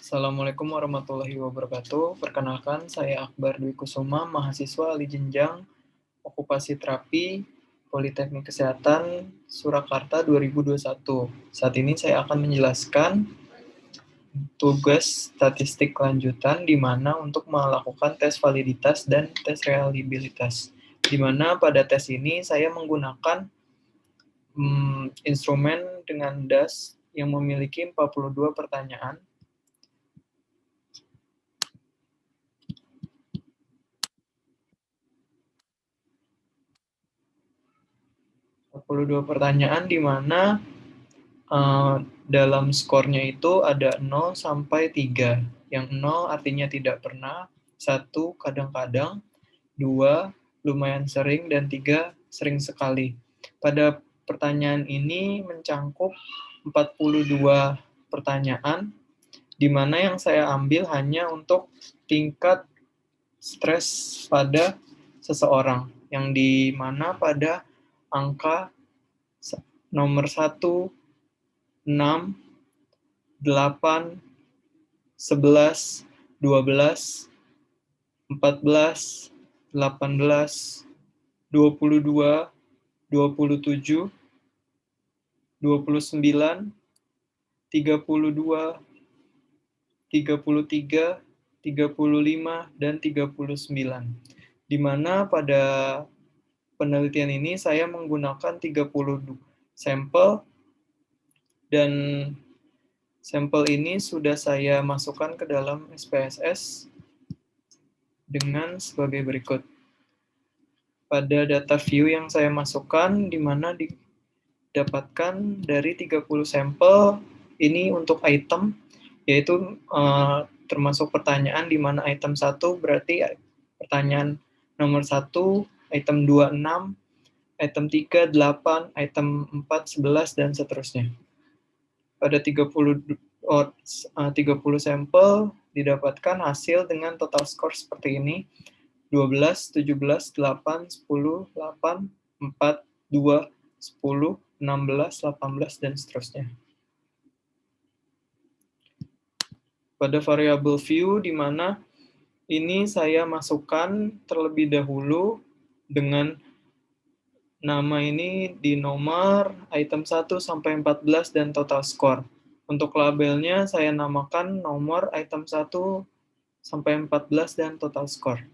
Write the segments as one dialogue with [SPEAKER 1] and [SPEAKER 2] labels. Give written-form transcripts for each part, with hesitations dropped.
[SPEAKER 1] Assalamualaikum warahmatullahi wabarakatuh. Perkenalkan, saya Akbar Dwi Kusuma, mahasiswa ahli jenjang okupasi terapi Politeknik Kesehatan Surakarta 2021. Saat ini saya akan menjelaskan tugas statistik lanjutan di mana untuk melakukan tes validitas dan tes reliabilitas. Di mana pada tes ini saya menggunakan instrumen dengan DAS yang memiliki 42 pertanyaan. 42 pertanyaan di mana dalam skornya itu ada 0 sampai 3. Yang 0 artinya tidak pernah, 1 kadang-kadang, 2 lumayan sering, dan 3 sering sekali. Pada pertanyaan ini mencangkup 42 pertanyaan, di mana yang saya ambil hanya untuk tingkat stres pada seseorang, yang di mana pada angka nomor 1, 6, 8, 11, 12, 14, 18, 22, 27, 29, 32, 33, 35, dan 39. Di mana pada penelitian ini saya menggunakan 30 sampel, dan sampel ini sudah saya masukkan ke dalam SPSS dengan sebagai berikut. Pada data view yang saya masukkan, di mana didapatkan dari 30 sampel, ini untuk item, yaitu termasuk pertanyaan di mana item 1 berarti pertanyaan nomor 1, item 2, 6, item 3, 8, item 4, 11, dan seterusnya. Pada 30 sampel didapatkan hasil dengan total skor seperti ini: 12, 17, 8, 10, 8, 4, 2, 10, 16, 18, dan seterusnya. Pada variabel view, di mana ini saya masukkan terlebih dahulu dengan nama ini di nomor, item 1 sampai 14, dan total skor. Untuk labelnya saya namakan nomor, item 1 sampai 14, dan total skor.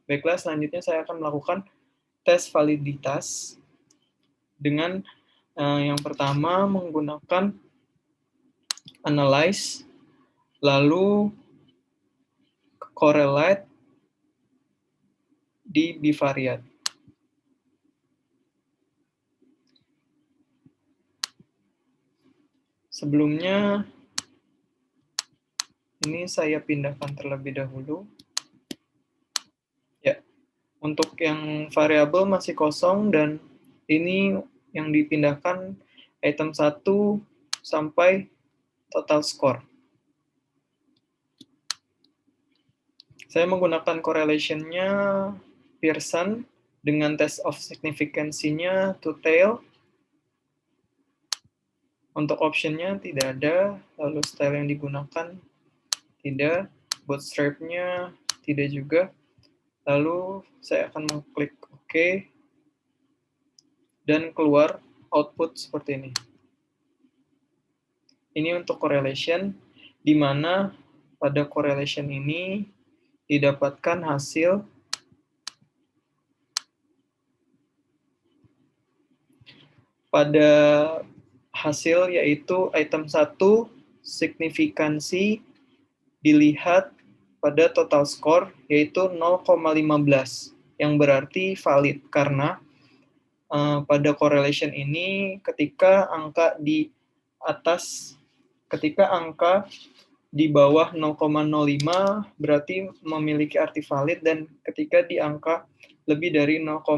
[SPEAKER 1] Baiklah, selanjutnya saya akan melakukan tes validitas dengan yang pertama menggunakan analyze, lalu correlate di bivariate. Sebelumnya, ini saya pindahkan terlebih dahulu. Ya, untuk yang variabel masih kosong, dan ini yang dipindahkan item 1 sampai total skor. Saya menggunakan correlation-nya Pearson dengan test of significance-nya two-tail. Untuk option-nya tidak ada, lalu style yang digunakan tidak, bootstrap-nya tidak juga. Lalu saya akan mengklik OK, dan keluar output seperti ini. Ini untuk correlation, di mana pada correlation ini didapatkan hasil pada hasil, yaitu item 1 signifikansi dilihat pada total skor, yaitu 0,15, yang berarti valid karena pada correlation ini ketika angka di atas, ketika angka di bawah 0,05 berarti memiliki arti valid, dan ketika di angka lebih dari 0,05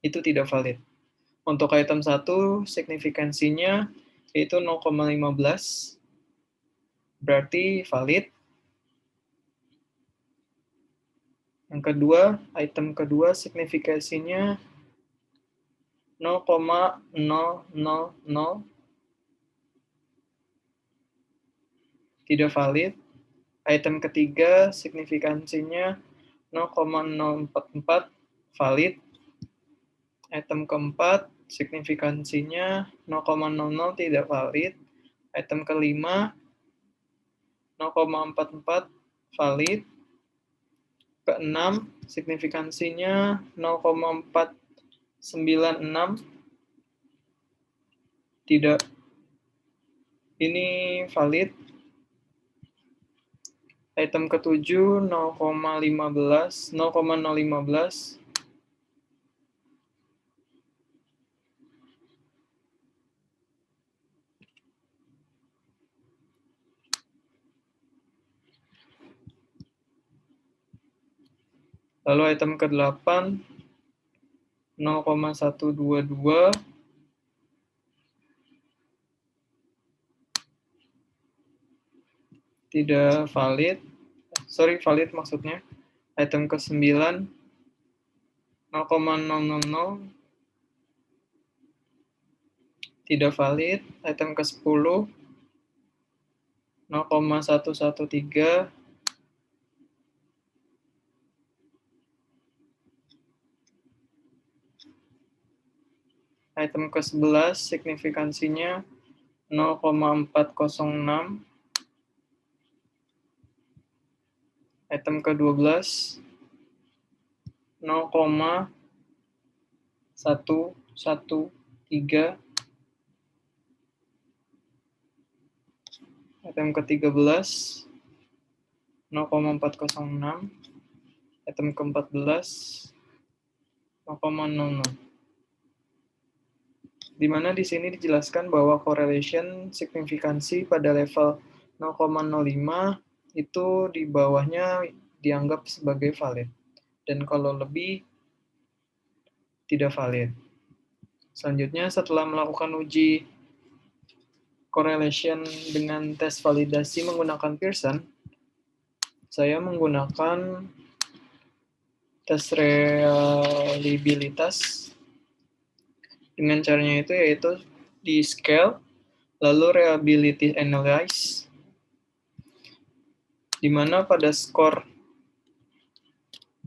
[SPEAKER 1] itu tidak valid. Untuk item 1 signifikansinya yaitu 0,15 berarti valid. Yang kedua, item kedua signifikansinya 0,000 tidak valid. Item ketiga, signifikansinya 0,044, valid. Item keempat, signifikansinya 0,00, tidak valid. Item kelima, 0,44, valid. Keenam, signifikansinya 0,496, tidak, ini valid. Item ketujuh 0,015, lalu item ke-8 0,122, tidak valid. Sorry, valid maksudnya. Item ke-9 0,000, tidak valid. Item ke-10 0,113, item ke-11 signifikansinya 0,406, item ke-12 0,113, item ke-13 0,406, item ke-14 0,00. Di mana di sini dijelaskan bahwa correlation signifikansi pada level 0,05 itu di bawahnya dianggap sebagai valid. Dan kalau lebih, tidak valid. Selanjutnya, setelah melakukan uji correlation dengan tes validasi menggunakan Pearson, saya menggunakan tes reliabilitas. Dengan caranya itu yaitu di scale, lalu reliability analyze, di mana pada skor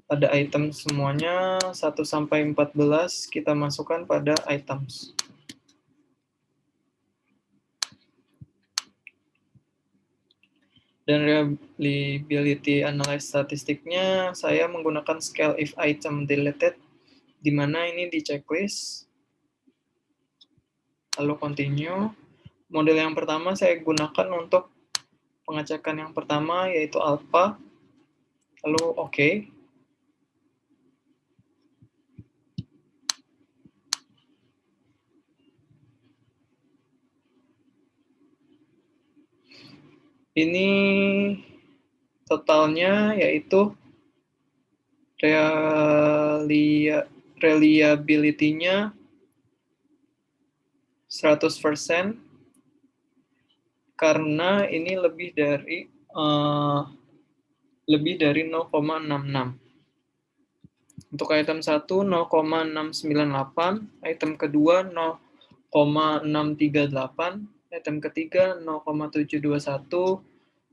[SPEAKER 1] pada item semuanya 1-14 kita masukkan pada items. Dan reliability analysis statistiknya saya menggunakan scale if item deleted, di mana ini di checklist. Lalu continue. Model yang pertama saya gunakan untuk pengecekan yang pertama yaitu alpha. Lalu OK. Ini totalnya yaitu reliability-nya 100% karena ini lebih dari 0,66. Untuk item 1 0,698, item kedua 0,638, item ketiga 0,721,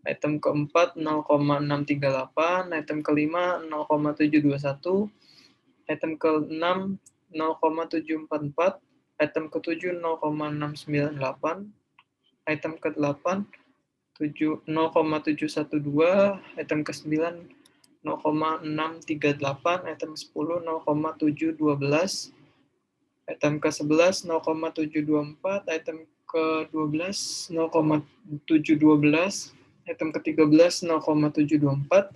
[SPEAKER 1] item keempat 0,638, item kelima 0,721, item keenam 0,744, item ketujuh 0,698, item ke-8 0,712, item ke-9 0,638, item ke-10 0,712, item ke-11 0,724, item ke-12 0,712, item ke-13 0,724,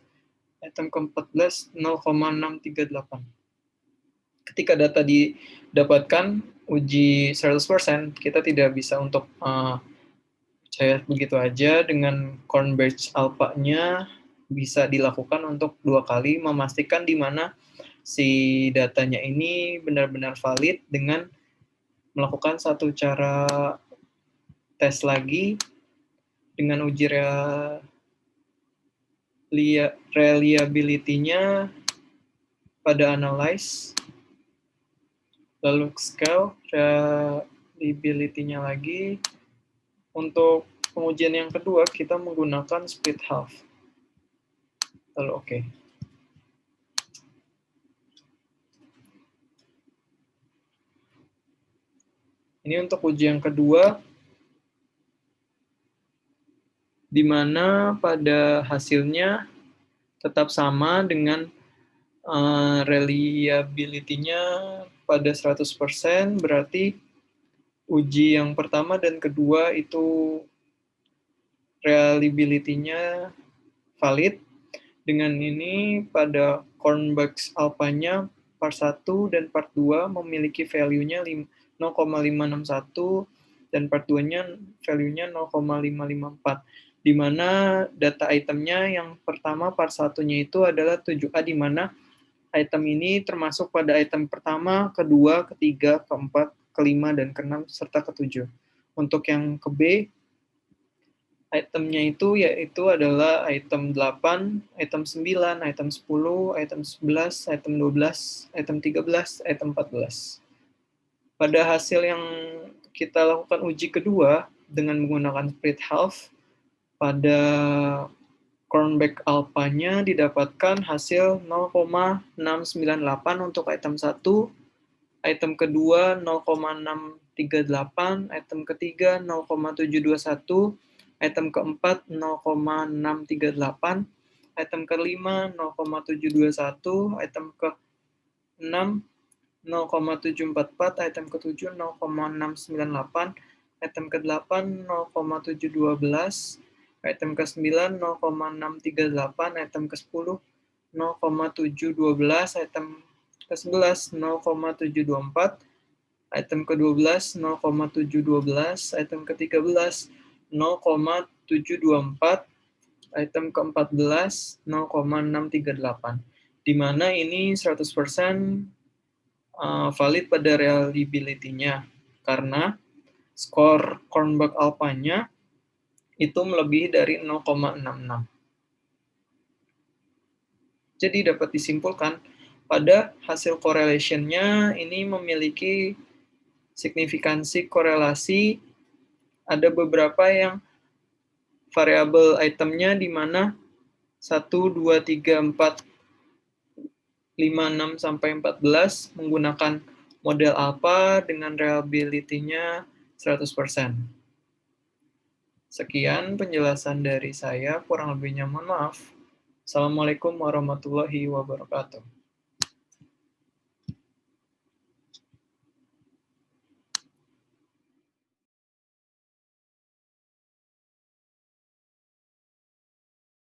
[SPEAKER 1] item ke-14 0,638. Ketika data didapatkan uji 100%, kita tidak bisa untuk percaya begitu aja. Dengan Converge alpha-nya bisa dilakukan untuk 2 kali, memastikan di mana si datanya ini benar-benar valid dengan melakukan satu cara tes lagi dengan uji reliability-nya pada analyze, lalu scale reliability-nya lagi. Untuk pengujian yang kedua, kita menggunakan split half. Lalu oke. Ini untuk uji yang kedua, di mana pada hasilnya tetap sama dengan reliability-nya pada 100%, berarti uji yang pertama dan kedua itu reliability-nya valid. Dengan ini, pada Cornbucks alpha-nya part 1 dan part 2 memiliki value-nya 0,561 dan part 2-nya value-nya 0,554. Di mana data itemnya yang pertama part 1-nya itu adalah 7A, di mana item ini termasuk pada item pertama, kedua, ketiga, keempat, kelima, dan keenam, serta ketujuh. Untuk yang ke B, itemnya itu yaitu adalah item 8, item 9, item 10, item 11, item 12, item 13, item 14. Pada hasil yang kita lakukan uji kedua dengan menggunakan split half, pada Cornbucks alpha-nya didapatkan hasil 0,698 untuk item 1, item kedua 0,638, item ketiga 0,721, item keempat 0,638, item kelima 0,721, item ke-6 0,744, item ke-7 0,698, item ke-8 0,712, item ke-9 0,638, item ke-10 0,712, item ke-11 0,724, item ke-12 0,712, item ke-13 0,724, item ke-14 0,638, di mana ini 100% valid pada reliability-nya, karena skor Cornbucks alpha-nya itu melebihi dari 0,66. Jadi dapat disimpulkan, pada hasil correlation-nya ini memiliki signifikansi korelasi, ada beberapa yang variabel itemnya di mana 1, 2, 3, 4, 5, 6, sampai 14 menggunakan model alpha dengan reliability-nya 100%. Sekian penjelasan dari saya, kurang lebihnya mohon maaf. Assalamualaikum warahmatullahi wabarakatuh.